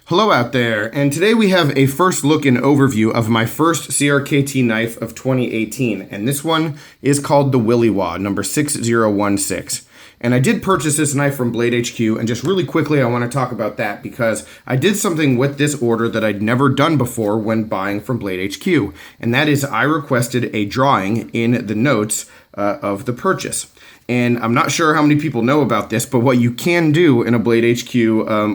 Hello out there, and today we have a first look and overview of my first CRKT knife of 2018, and this one is called the Williwaw, number 6016. And I did purchase this knife from Blade HQ, and just really quickly I want to talk about that because I did something with this order that I'd never done before when buying from Blade HQ, and that is I requested a drawing in the notes of the purchase. And I'm not sure how many people know about this, but what you can do in a Blade HQ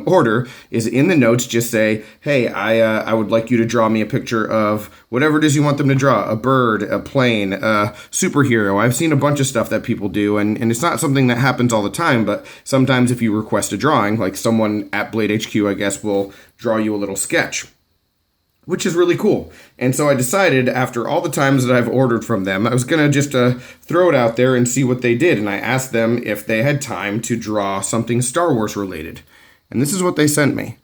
order is in the notes just say, hey, I would like you to draw me a picture of whatever it is you want them to draw, a bird, a plane, a superhero. I've seen a bunch of stuff that people do, and it's not something that happens all the time, but sometimes if you request a drawing, like someone at Blade HQ, I guess, will draw you a little sketch, which is really cool. And so I decided after all the times that I've ordered from them, I was going to just throw it out there and see what they did. And I asked them if they had time to draw something Star Wars related. And this is what they sent me.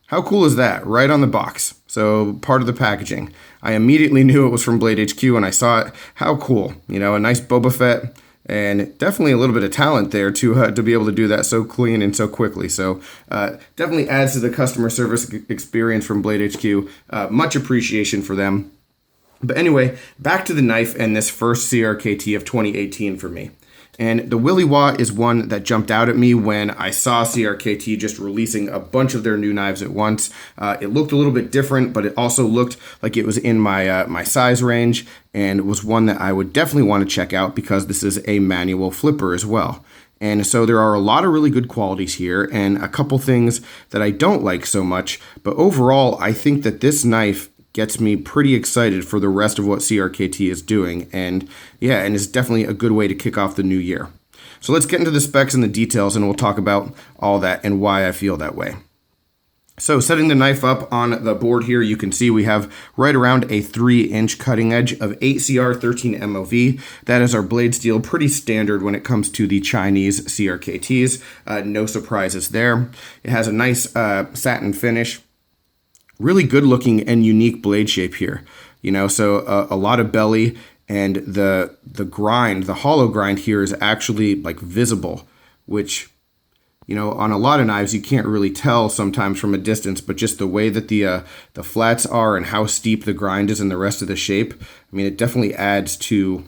How cool is that? Right on the box. So part of the packaging. I immediately knew it was from Blade HQ and I saw it. How cool. You know, a nice Boba Fett. And definitely a little bit of talent there to be able to do that so clean and so quickly. So definitely adds to the customer service experience from Blade HQ. Much appreciation for them. But anyway, back to the knife and this first CRKT of 2018 for me. And the Williwaw is one that jumped out at me when I saw CRKT just releasing a bunch of their new knives at once. It looked a little bit different, but it also looked like it was in my size range and was one that I would definitely want to check out because this is a manual flipper as well. And so there are a lot of really good qualities here and a couple things that I don't like so much. But overall, I think that this knife gets me pretty excited for the rest of what CRKT is doing. And yeah, and it's definitely a good way to kick off the new year. So let's get into the specs and the details and we'll talk about all that and why I feel that way. So setting the knife up on the board here, you can see we have right around a 3-inch cutting edge of 8CR13 MOV. That is our blade steel, pretty standard when it comes to the Chinese CRKTs. No surprises there. It has a nice satin finish. Really good looking and unique blade shape here, you know, so a lot of belly and the grind, the hollow grind here is actually like visible, which, you know, on a lot of knives you can't really tell sometimes from a distance, but just the way that the flats are and how steep the grind is and the rest of the shape, I mean, it definitely adds to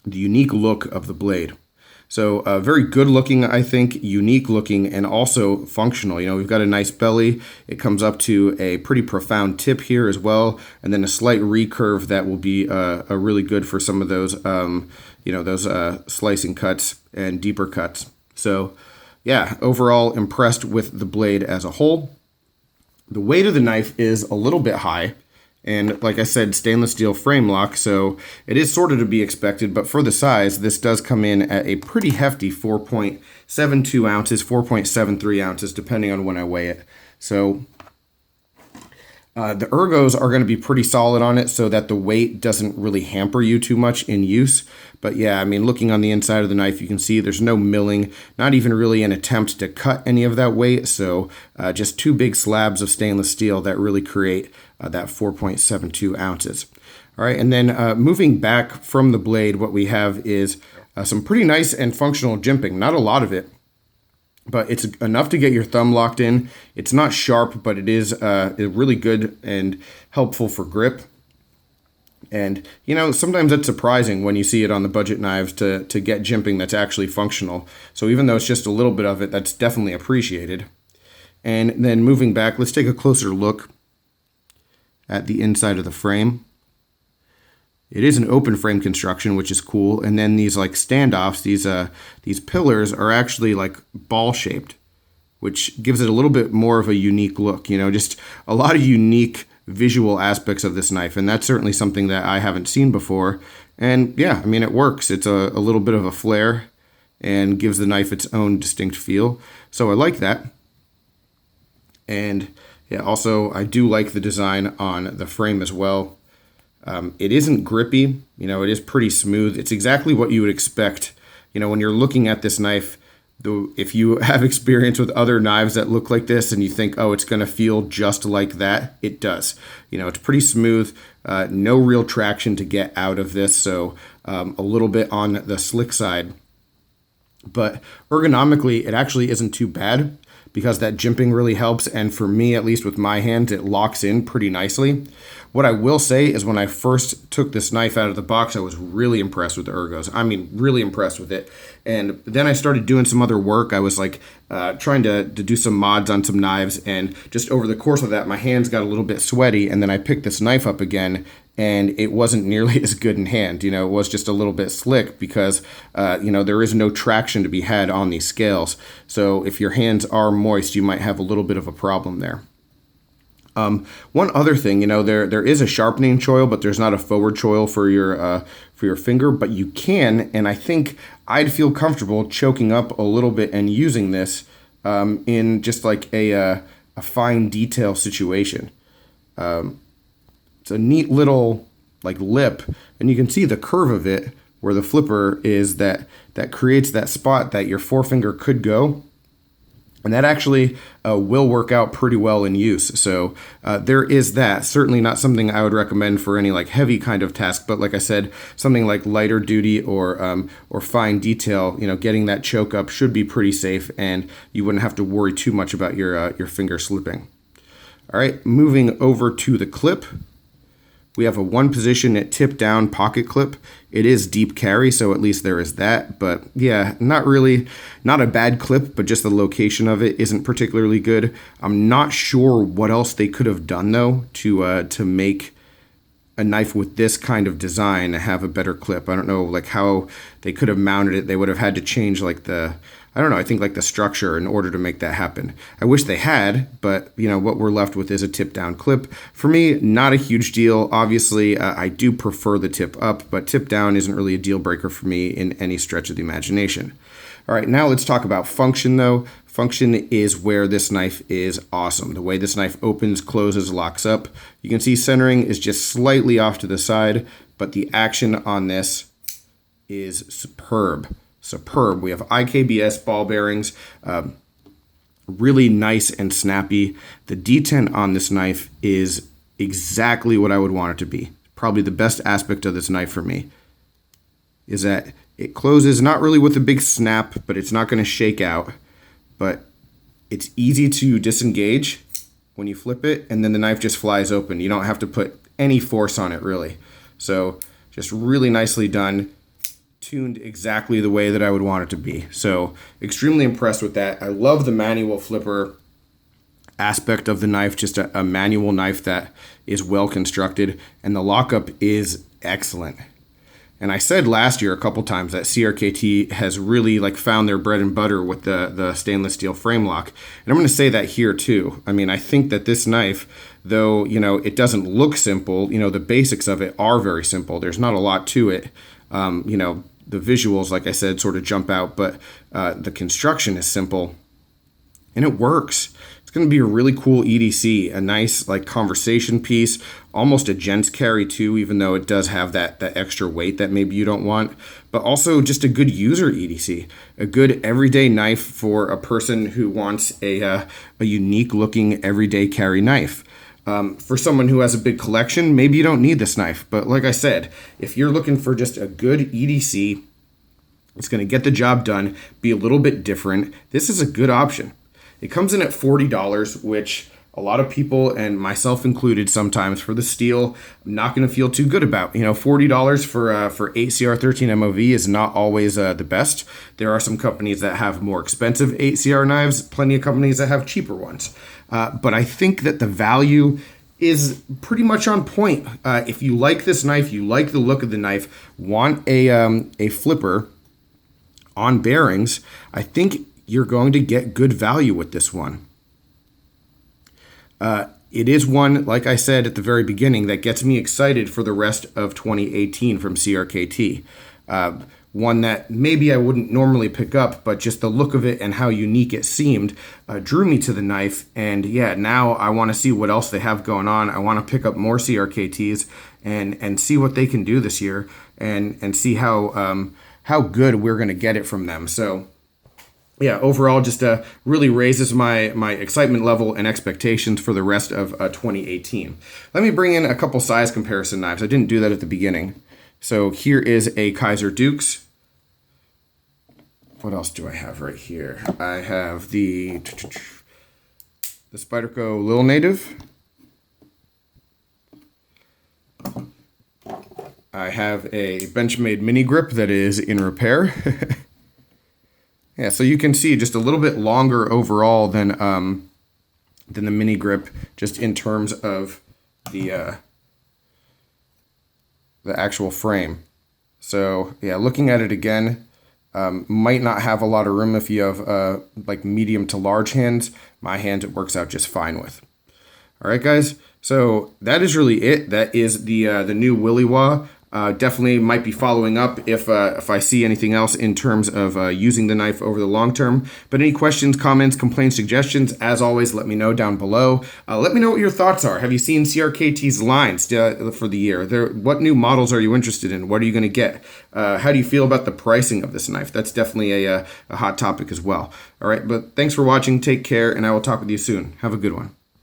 the unique look of the blade. So very good looking, I think, unique looking, and also functional. You know, we've got a nice belly. It comes up to a pretty profound tip here as well, and then a slight recurve that will be a really good for some of those, you know, those slicing cuts and deeper cuts. So yeah, overall impressed with the blade as a whole. The weight of the knife is a little bit high. And like I said, stainless steel frame lock, so it is sort of to be expected, but for the size, this does come in at a pretty hefty 4.72 ounces, 4.73 ounces, depending on when I weigh it. So the ergos are going to be pretty solid on it so that the weight doesn't really hamper you too much in use. But yeah, I mean, looking on the inside of the knife, you can see there's no milling, not even really an attempt to cut any of that weight. So just two big slabs of stainless steel that really create that 4.72 ounces. All right, and then moving back from the blade, what we have is some pretty nice and functional jimping. Not a lot of it, but it's enough to get your thumb locked in. It's not sharp, but it is really good and helpful for grip. And, you know, sometimes it's surprising when you see it on the budget knives to get jimping that's actually functional. So even though it's just a little bit of it, that's definitely appreciated. And then moving back, let's take a closer look at the inside of the frame. It is an open frame construction, which is cool. And then these like standoffs, these pillars are actually like ball shaped, which gives it a little bit more of a unique look. You know, just a lot of unique visual aspects of this knife. And that's certainly something that I haven't seen before. And yeah, I mean, it works. It's a little bit of a flare and gives the knife its own distinct feel. So I like that. And yeah, also I do like the design on the frame as well. It isn't grippy, you know, it is pretty smooth. It's exactly what you would expect, you know, when you're looking at this knife. If you have experience with other knives that look like this and you think, oh, it's going to feel just like that, it does. You know, it's pretty smooth, no real traction to get out of this, so a little bit on the slick side. But ergonomically, it actually isn't too bad. because that jimping really helps. And for me, at least with my hands, it locks in pretty nicely. What I will say is when I first took this knife out of the box, I was really impressed with the ergos. I mean, really impressed with it. And then I started doing some other work. I was like trying to do some mods on some knives. And just over the course of that, my hands got a little bit sweaty. And then I picked this knife up again, and it wasn't nearly as good in hand. You know, it was just a little bit slick because, you know, there is no traction to be had on these scales. So if your hands are moist, you might have a little bit of a problem there. One other thing, you know, there is a sharpening choil, but there's not a forward choil for your finger, but you can, and I think I'd feel comfortable choking up a little bit and using this in just like a fine detail situation. It's a neat little like lip, and you can see the curve of it where the flipper is that creates that spot that your forefinger could go. And that actually will work out pretty well in use. So there is that. Certainly not something I would recommend for any like heavy kind of task, but like I said, something like lighter duty or fine detail, you know, getting that choke up should be pretty safe, and you wouldn't have to worry too much about your finger slipping. All right, moving over to the clip. We have a one position at tip down pocket clip. It is deep carry, so at least there is that. But yeah, not a bad clip, but just the location of it isn't particularly good. I'm not sure what else they could have done though to make a knife with this kind of design have a better clip. I don't know like how they could have mounted it. They would have had to change like I think like the structure in order to make that happen. I wish they had, but you know, what we're left with is a tip down clip. For me, not a huge deal. Obviously, I do prefer the tip up, but tip down isn't really a deal breaker for me in any stretch of the imagination. All right, now let's talk about function though. Function is where this knife is awesome. The way this knife opens, closes, locks up. You can see centering is just slightly off to the side, but the action on this is superb. We have IKBS ball bearings, really nice and snappy. The detent on this knife is exactly what I would want it to be. Probably the best aspect of this knife for me is that it closes not really with a big snap, but it's not going to shake out. But it's easy to disengage when you flip it, and then the knife just flies open. You don't have to put any force on it, really. So just really nicely done. Tuned exactly the way that I would want it to be. So extremely impressed with that. I love the manual flipper aspect of the knife, just a manual knife that is well constructed, and the lockup is excellent. And I said last year a couple times that CRKT has really like found their bread and butter with the stainless steel frame lock. And I'm going to say that here too. I mean, I think that this knife, though, you know, it doesn't look simple, you know, the basics of it are very simple. There's not a lot to it. You know, the visuals, like I said, sort of jump out, but the construction is simple and it works. It's going to be a really cool EDC, a nice like conversation piece, almost a gents carry too, even though it does have that extra weight that maybe you don't want, but also just a good user EDC, a good everyday knife for a person who wants a unique looking everyday carry knife. For someone who has a big collection, maybe you don't need this knife. But like I said, if you're looking for just a good EDC, it's going to get the job done, be a little bit different, this is a good option. It comes in at $40, which a lot of people, and myself included sometimes, for the steel, I'm not going to feel too good about. You know, $40 for 8CR13 MOV is not always the best. There are some companies that have more expensive 8CR knives, plenty of companies that have cheaper ones. But I think that the value is pretty much on point. If you like this knife, you like the look of the knife, want a flipper on bearings, I think you're going to get good value with this one. It is one, like I said at the very beginning, that gets me excited for the rest of 2018 from CRKT. One that maybe I wouldn't normally pick up, but just the look of it and how unique it seemed drew me to the knife. And yeah, now I want to see what else they have going on. I want to pick up more CRKTs and see what they can do this year and see how good we're going to get it from them. So yeah, overall, just really raises my excitement level and expectations for the rest of 2018. Let me bring in a couple size comparison knives. I didn't do that at the beginning. So here is a Kaiser Dukes. What else do I have right here? I have the the Spyderco Lil Native. I have a Benchmade mini grip that is in repair. Yeah, so you can see just a little bit longer overall than the mini grip, just in terms of the actual frame. So yeah, looking at it again, might not have a lot of room if you have like medium to large hands. My hands it works out just fine with. All right, guys. So that is really it. That is the new Williwaw. Definitely might be following up if I see anything else in terms of using the knife over the long term. But any questions, comments, complaints, suggestions, as always, let me know down below. Let me know what your thoughts are. Have you seen CRKT's lines for the year? What new models are you interested in? What are you going to get? How do you feel about the pricing of this knife? That's definitely a hot topic as well. All right, but thanks for watching. Take care, and I will talk with you soon. Have a good one.